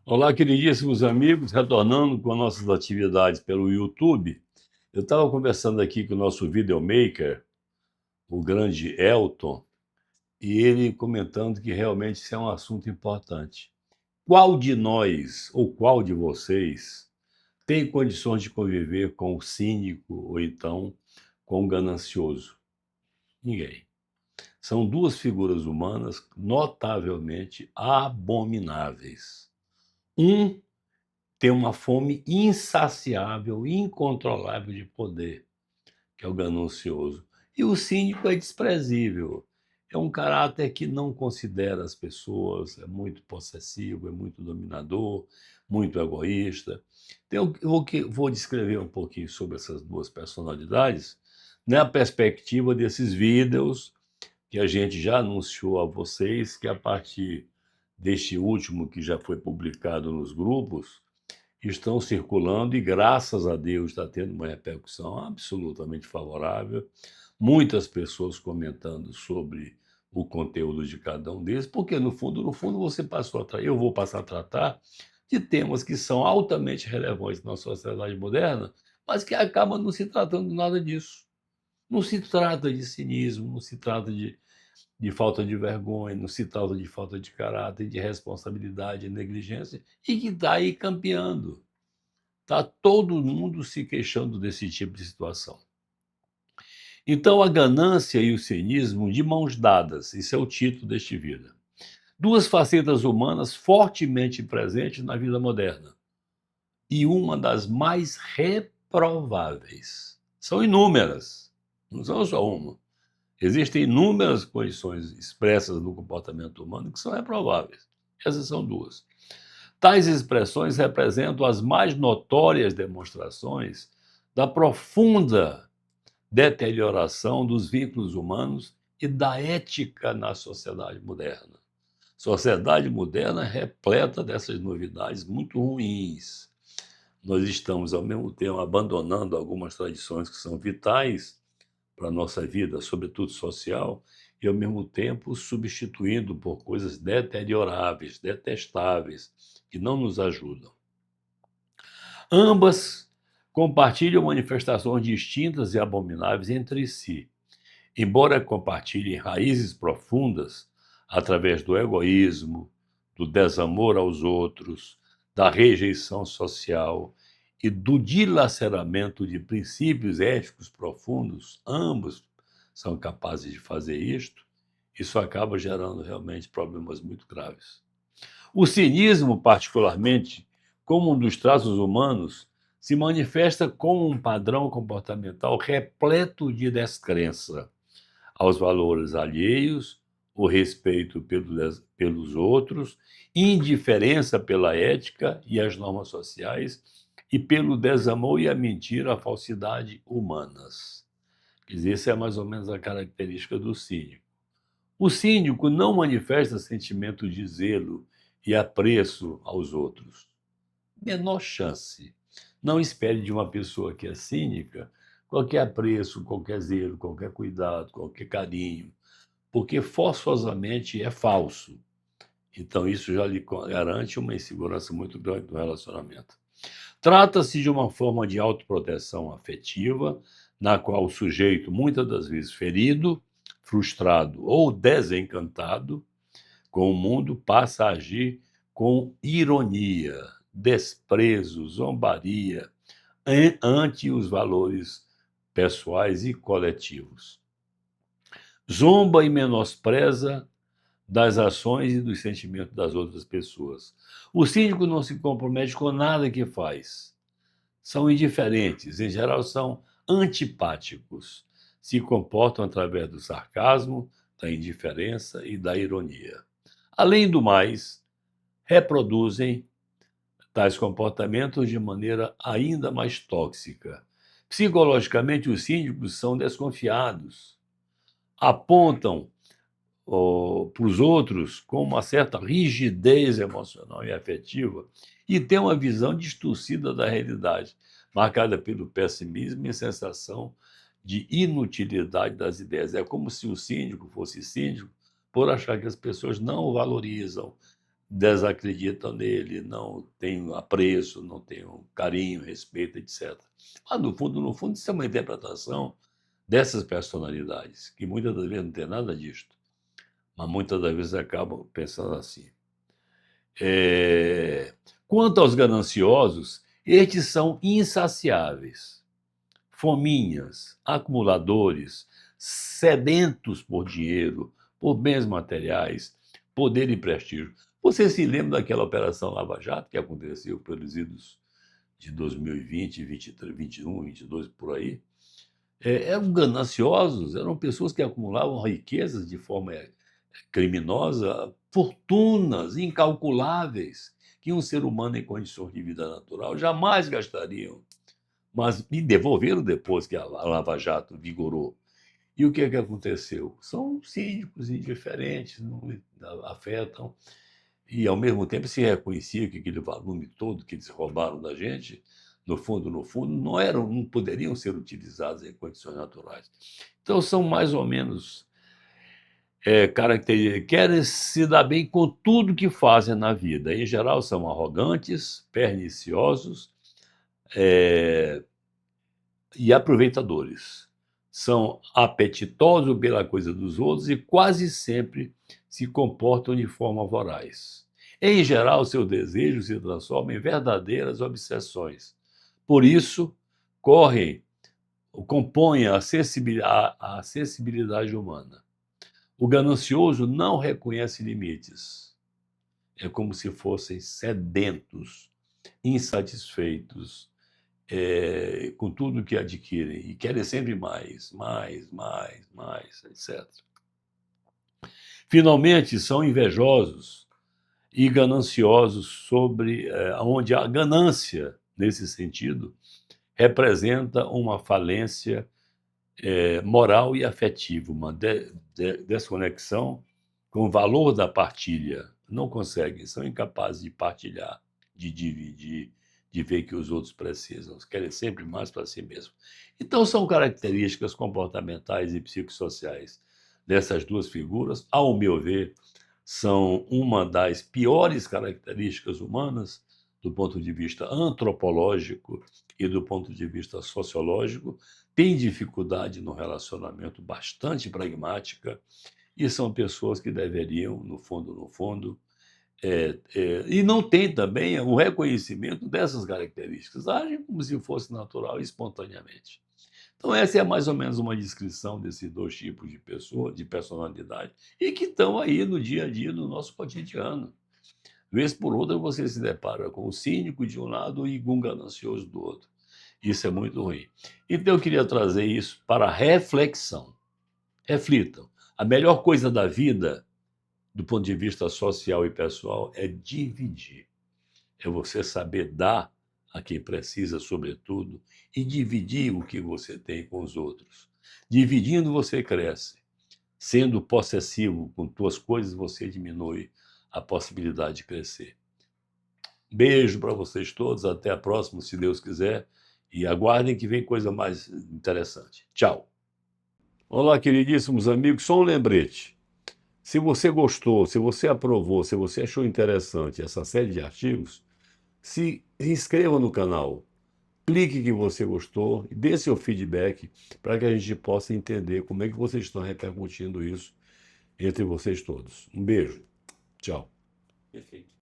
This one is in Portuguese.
Olá, queridíssimos amigos, retornando com nossas atividades pelo YouTube. Eu estava conversando aqui com o nosso videomaker, o grande Elton, e ele comentando que realmente isso é um assunto importante. Qual de nós, ou qual de vocês, tem condições de conviver com o cínico ou então com o ganancioso? Ninguém. São duas figuras humanas notavelmente abomináveis. Um tem uma fome insaciável, incontrolável de poder, que é o ganancioso. E o cínico é desprezível. É um caráter que não considera as pessoas, é muito possessivo, é muito dominador, muito egoísta. Então, vou descrever um pouquinho sobre essas duas personalidades na perspectiva desses vídeos que a gente já anunciou a vocês, que a partir deste último que já foi publicado nos grupos, estão circulando e, graças a Deus, está tendo uma repercussão absolutamente favorável. Muitas pessoas comentando sobre o conteúdo de cada um deles, porque no fundo, eu vou passar a tratar de temas que são altamente relevantes na sociedade moderna, mas que acabam não se tratando de nada disso. Não se trata de cinismo, não se trata de falta de vergonha, não se trata de falta de caráter, de responsabilidade, de negligência, e que está aí campeando. Está todo mundo se queixando desse tipo de situação. Então, a ganância e o cinismo de mãos dadas, isso é o título deste vídeo. Duas facetas humanas fortemente presentes na vida moderna e uma das mais reprováveis. São inúmeras, não são só uma. Existem inúmeras condições expressas no comportamento humano que são reprováveis. Essas são duas. Tais expressões representam as mais notórias demonstrações da profunda deterioração dos vínculos humanos e da ética na sociedade moderna. Sociedade moderna repleta dessas novidades muito ruins. Nós estamos, ao mesmo tempo, abandonando algumas tradições que são vitais para a nossa vida, sobretudo social, e, ao mesmo tempo, substituindo por coisas deterioráveis, detestáveis, que não nos ajudam. Ambas compartilham manifestações distintas e abomináveis entre si, embora compartilhem raízes profundas através do egoísmo, do desamor aos outros, da rejeição social e do dilaceramento de princípios éticos profundos, ambos são capazes de fazer isto, isso acaba gerando realmente problemas muito graves. O cinismo, particularmente, como um dos traços humanos, se manifesta como um padrão comportamental repleto de descrença aos valores alheios, o respeito pelos outros, indiferença pela ética e as normas sociais e pelo desamor e a mentira, a falsidade humanas. Quer dizer, essa é mais ou menos a característica do cínico. O cínico não manifesta sentimento de zelo e apreço aos outros. Menor chance. Não espere de uma pessoa que é cínica qualquer apreço, qualquer zelo, qualquer cuidado, qualquer carinho, porque forçosamente é falso. Então, isso já lhe garante uma insegurança muito grande no relacionamento. Trata-se de uma forma de autoproteção afetiva, na qual o sujeito, muitas das vezes ferido, frustrado ou desencantado com o mundo, passa a agir com ironia, desprezo, zombaria ante os valores pessoais e coletivos. Zomba e menospreza das ações e dos sentimentos das outras pessoas. O cínico não se compromete com nada que faz. São indiferentes, em geral são antipáticos. Se comportam através do sarcasmo, da indiferença e da ironia. Além do mais, reproduzem tais comportamentos de maneira ainda mais tóxica. Psicologicamente, os cínicos são desconfiados, apontam para os outros com uma certa rigidez emocional e afetiva e têm uma visão distorcida da realidade, marcada pelo pessimismo e sensação de inutilidade das ideias. É como se o cínico fosse cínico por achar que as pessoas não o valorizam, desacreditam nele, não têm apreço, não têm carinho, respeito, etc. Mas, no fundo, isso é uma interpretação dessas personalidades, que muitas das vezes não tem nada disto, mas muitas das vezes acabam pensando assim. Quanto aos gananciosos, estes são insaciáveis, fominhas, acumuladores, sedentos por dinheiro, por bens materiais, poder e prestígio. Você se lembra daquela Operação Lava Jato que aconteceu pelos idos de 2020, 23, 21, 22, por aí? Eram gananciosos, eram pessoas que acumulavam riquezas de forma criminosa, fortunas incalculáveis que um ser humano em condições de vida natural jamais gastariam, mas me devolveram depois que a Lava Jato vigorou. E o que é que aconteceu? São cínicos, indiferentes, não afetam, e ao mesmo tempo se reconhecia que aquele volume todo que eles roubaram da gente, no fundo, não poderiam ser utilizados em condições naturais. Então são mais ou menos características, querem se dar bem com tudo que fazem na vida. Em geral, são arrogantes, perniciosos, e aproveitadores. São apetitosos pela coisa dos outros e quase sempre se comportam de forma voraz. Em geral, seu desejo se transforma em verdadeiras obsessões. Por isso, compõem a sensibilidade humana. O ganancioso não reconhece limites. É como se fossem sedentos, insatisfeitos, com tudo que adquirem e querem sempre mais, etc. Finalmente, são invejosos e gananciosos onde a ganância, nesse sentido, representa uma falência moral e afetiva, uma desconexão com o valor da partilha. Não conseguem, são incapazes de partilhar, de dividir, de ver que os outros precisam, querem sempre mais para si mesmos. Então, são características comportamentais e psicossociais dessas duas figuras, ao meu ver, são uma das piores características humanas do ponto de vista antropológico e do ponto de vista sociológico, têm dificuldade no relacionamento bastante pragmática e são pessoas que deveriam, no fundo, e não tem também o reconhecimento dessas características, agem como se fosse natural e espontaneamente. Então, essa é mais ou menos uma descrição desses dois tipos de pessoa, de personalidade, e que estão aí no dia a dia do nosso cotidiano. Vez por outra, você se depara com o cínico de um lado e com o ganancioso do outro. Isso é muito ruim. Então, eu queria trazer isso para reflexão. Reflitam. A melhor coisa da vida, do ponto de vista social e pessoal, é dividir. É você saber dar a quem precisa, sobretudo, e dividir o que você tem com os outros. Dividindo, você cresce. Sendo possessivo com tuas coisas, você diminui a possibilidade de crescer. Beijo para vocês todos, até a próxima, se Deus quiser, e aguardem que vem coisa mais interessante. Tchau. Olá, queridíssimos amigos, só um lembrete. Se você gostou, se você aprovou, se você achou interessante essa série de artigos, se inscreva no canal, clique que você gostou e dê seu feedback para que a gente possa entender como é que vocês estão repercutindo isso entre vocês todos. Um beijo. Tchau. Perfeito.